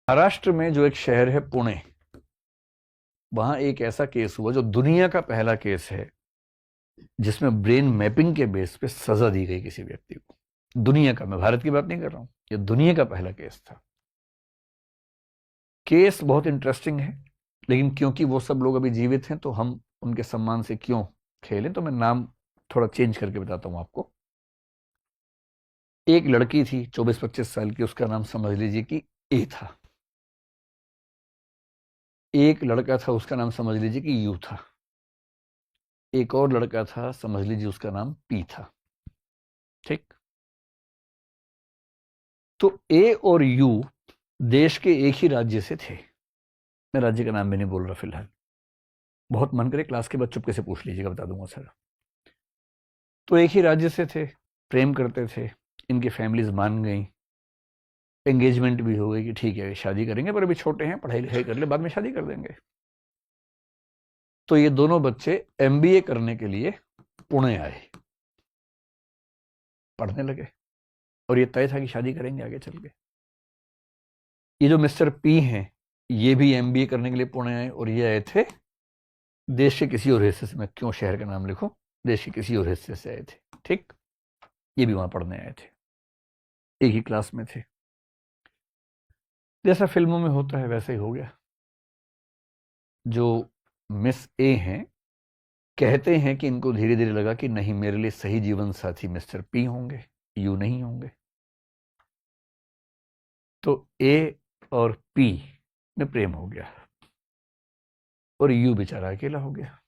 महाराष्ट्र में जो एक शहर है पुणे, वहां एक ऐसा केस हुआ जो दुनिया का पहला केस है जिसमें ब्रेन मैपिंग के बेस पे सजा दी गई किसी व्यक्ति को। दुनिया का, मैं भारत की बात नहीं कर रहा हूं, ये दुनिया का पहला केस था। केस बहुत इंटरेस्टिंग है, लेकिन क्योंकि वो सब लोग अभी जीवित हैं तो हम उनके सम्मान से क्यों खेलें, तो मैं नाम थोड़ा चेंज करके बताता हूं आपको। एक लड़की थी 24-25 साल की, उसका नाम समझ लीजिए कि ए था। एक लड़का था, उसका नाम समझ लीजिए कि यू था। एक और लड़का था, समझ लीजिए उसका नाम पी था। ठीक। तो ए और यू देश के एक ही राज्य से थे। मैं राज्य का नाम भी नहीं बोल रहा फिलहाल, बहुत मन करे क्लास के बाद चुपके से पूछ लीजिएगा, बता दूंगा सर। तो एक ही राज्य से थे, प्रेम करते थे, इनकी फैमिलीज मान गई, एंगेजमेंट भी हो गई कि ठीक है शादी करेंगे, पर अभी छोटे हैं, पढ़ाई लिखाई कर ले, बाद में शादी कर देंगे। तो ये दोनों बच्चे एमबीए करने के लिए पुणे आए, पढ़ने लगे, और ये तय था कि शादी करेंगे आगे चल के। ये जो मिस्टर पी हैं, ये भी एमबीए करने के लिए पुणे आए, और ये आए थे देश के किसी और हिस्से से, मैं क्यों शहर का नाम लिखूं, देश के किसी और हिस्से से आए थे। ठीक। ये भी वहां पढ़ने आए थे, एक ही क्लास में थे। जैसा फिल्मों में होता है वैसे ही हो गया। जो मिस ए हैं, कहते हैं कि इनको धीरे धीरे लगा कि नहीं, मेरे लिए सही जीवन साथी मिस्टर पी होंगे, यू नहीं होंगे। तो ए और पी में प्रेम हो गया, और यू बेचारा अकेला हो गया।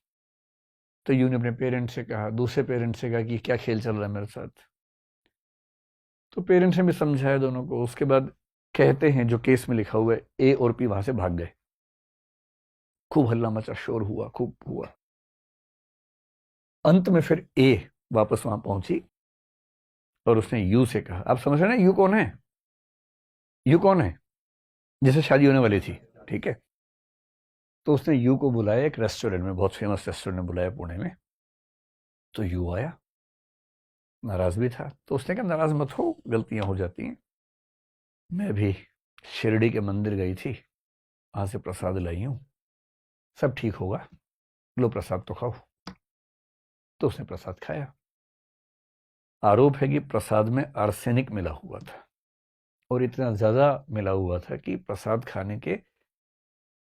तो यू ने अपने पेरेंट्स से कहा, दूसरे पेरेंट्स से कहा कि क्या खेल चल रहा है मेरे साथ। तो पेरेंट्स ने भी समझाया दोनों को। उसके बाद कहते हैं, जो केस में लिखा हुआ है, ए और पी वहां से भाग गए। खूब हल्ला मचा, शोर हुआ, खूब हुआ। अंत में फिर ए वापस वहां पहुंची, और उसने यू से कहा, आप समझ रहे हैं ना यू कौन है? यू कौन है जिससे शादी होने वाली थी? ठीक है। तो उसने यू को बुलाया एक रेस्टोरेंट में, बहुत फेमस रेस्टोरेंट में बुलाया पुणे में। तो यू आया, नाराज भी था। तो उसने कहा, नाराज मत हो, गलतियां हो जाती हैं। मैं भी शिरडी के मंदिर गई थी, वहां से प्रसाद लाई हूं, सब ठीक होगा, लो प्रसाद तो खाओ। तो उसने प्रसाद खाया। आरोप है कि प्रसाद में आर्सेनिक मिला हुआ था, और इतना ज्यादा मिला हुआ था कि प्रसाद खाने के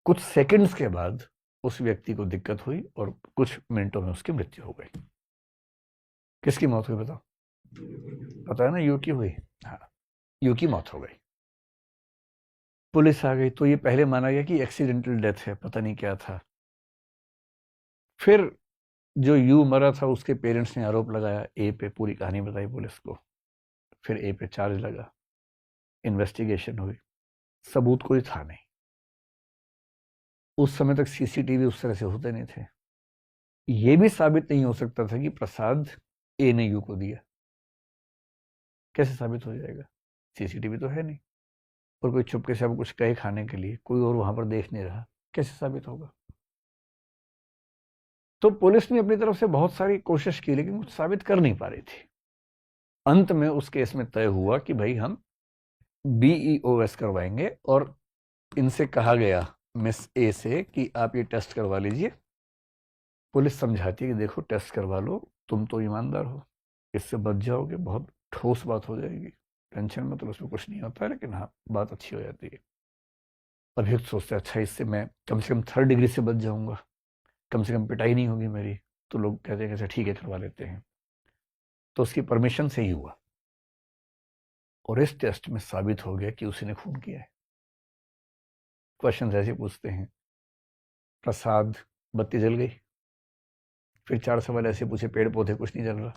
कुछ सेकंड्स के बाद उस व्यक्ति को दिक्कत हुई, और कुछ मिनटों में उसकी मृत्यु हो गई। किसकी मौत हुई बताओ? पता है ना, यू की हुई। हाँ, यू की मौत हो गई। पुलिस आ गई, तो ये पहले माना गया कि एक्सीडेंटल डेथ है, पता नहीं क्या था। फिर जो यू मरा था, उसके पेरेंट्स ने आरोप लगाया ए पे, पूरी कहानी बताई पुलिस को। फिर ए पे चार्ज लगा, इन्वेस्टिगेशन हुई, सबूत कोई था नहीं। उस समय तक सीसीटीवी उस तरह से होते नहीं थे। यह भी साबित नहीं हो सकता था कि प्रसाद ए ने यू को दिया। कैसे साबित हो जाएगा? सीसीटीवी तो है नहीं, और कोई चुपके से अब कुछ कहे खाने के लिए, कोई और वहां पर देख नहीं रहा, कैसे साबित होगा? तो पुलिस ने अपनी तरफ से बहुत सारी कोशिश की, लेकिन कुछ साबित कर नहीं पा रही थी। अंत में उस केस में तय हुआ कि भाई हम बीईओएस करवाएंगे, और इनसे कहा गया मिस ए से कि आप ये टेस्ट करवा लीजिए। पुलिस समझाती है कि देखो टेस्ट करवा लो, तुम तो ईमानदार हो, इससे बच जाओगे, बहुत ठोस बात हो जाएगी, टेंशन मतलब उसमें कुछ नहीं होता है, लेकिन हाँ बात अच्छी हो जाती है। अभियुक्त सोचते अच्छा, इससे मैं कम से कम 3rd डिग्री से बच जाऊंगा, कम से कम पिटाई नहीं होगी मेरी। तो लोग कहते हैं अच्छा ठीक है, करवा लेते हैं। तो उसकी परमिशन से ही हुआ, और इस टेस्ट में साबित हो गया कि उसी ने खून किया है। क्वेश्चन ऐसे पूछते हैं, प्रसाद, बत्ती जल गई। फिर 4 सवाल ऐसे पूछे, पेड़ पौधे, कुछ नहीं जल रहा।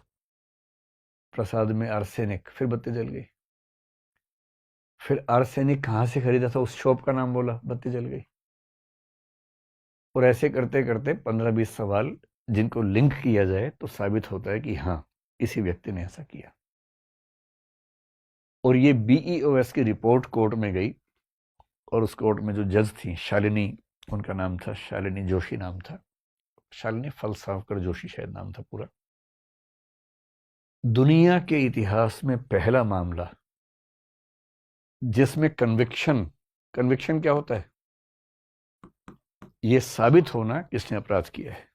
प्रसाद में आर्सेनिक, फिर बत्ती जल गई। फिर आर्सेनिक कहाँ से खरीदा था, उस शॉप का नाम बोला, बत्ती जल गई। और ऐसे करते करते 15-20 सवाल जिनको लिंक किया जाए तो साबित होता है कि हाँ, इसी व्यक्ति ने ऐसा किया। और ये बीईओएस की रिपोर्ट कोर्ट में गई, और उस कोर्ट में जो जज थी, शालिनी उनका नाम था, शालिनी जोशी नाम था, शालिनी फलसावकर जोशी शायद नाम था पूरा। दुनिया के इतिहास में पहला मामला जिसमें कन्विक्शन कन्विक्शन क्या होता है? ये साबित होना किसने अपराध किया है,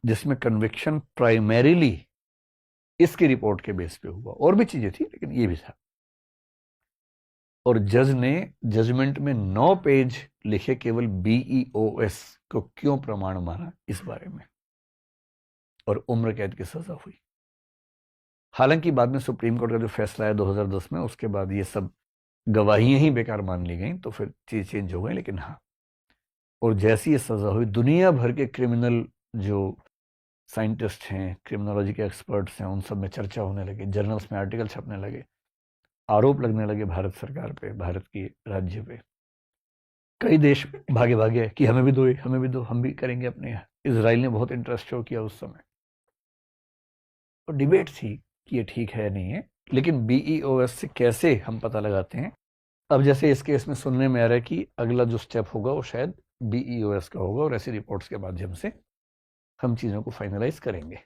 जिसमें कन्विक्शन प्राइमरीली इसकी रिपोर्ट के बेस पे हुआ। और भी चीजें थी लेकिन ये भी था। और जज ने जजमेंट में 9 पेज लिखे केवल BEOS को क्यों प्रमाण माना इस बारे में, और उम्र कैद की सजा हुई। हालांकि बाद में सुप्रीम कोर्ट का जो फैसला है 2010 में, उसके बाद ये सब गवाहियां ही बेकार मान ली गई, तो फिर चीज चेंज हो गई। लेकिन हाँ, और जैसी ये सजा हुई, दुनिया भर के क्रिमिनल जो साइंटिस्ट हैं, क्रिमिनोलॉजी के एक्सपर्ट्स हैं, उन सब में चर्चा होने लगी, जर्नल्स में आर्टिकल छपने लगे, आरोप लगने लगे भारत सरकार पे, भारत की राज्य पे। कई देश भागे भागे कि हमें भी दो, हमें भी दो, हम भी करेंगे अपने यहाँ। इजराइल ने बहुत इंटरेस्ट शो किया उस समय। तो डिबेट थी कि ये ठीक है नहीं है। लेकिन BEOS से कैसे हम पता लगाते हैं? अब जैसे इस केस में सुनने में आ रहा है कि अगला जो स्टेप होगा वो शायद BEOS का होगा, और ऐसी रिपोर्ट्स के माध्यम से हम चीज़ों को फाइनलाइज करेंगे।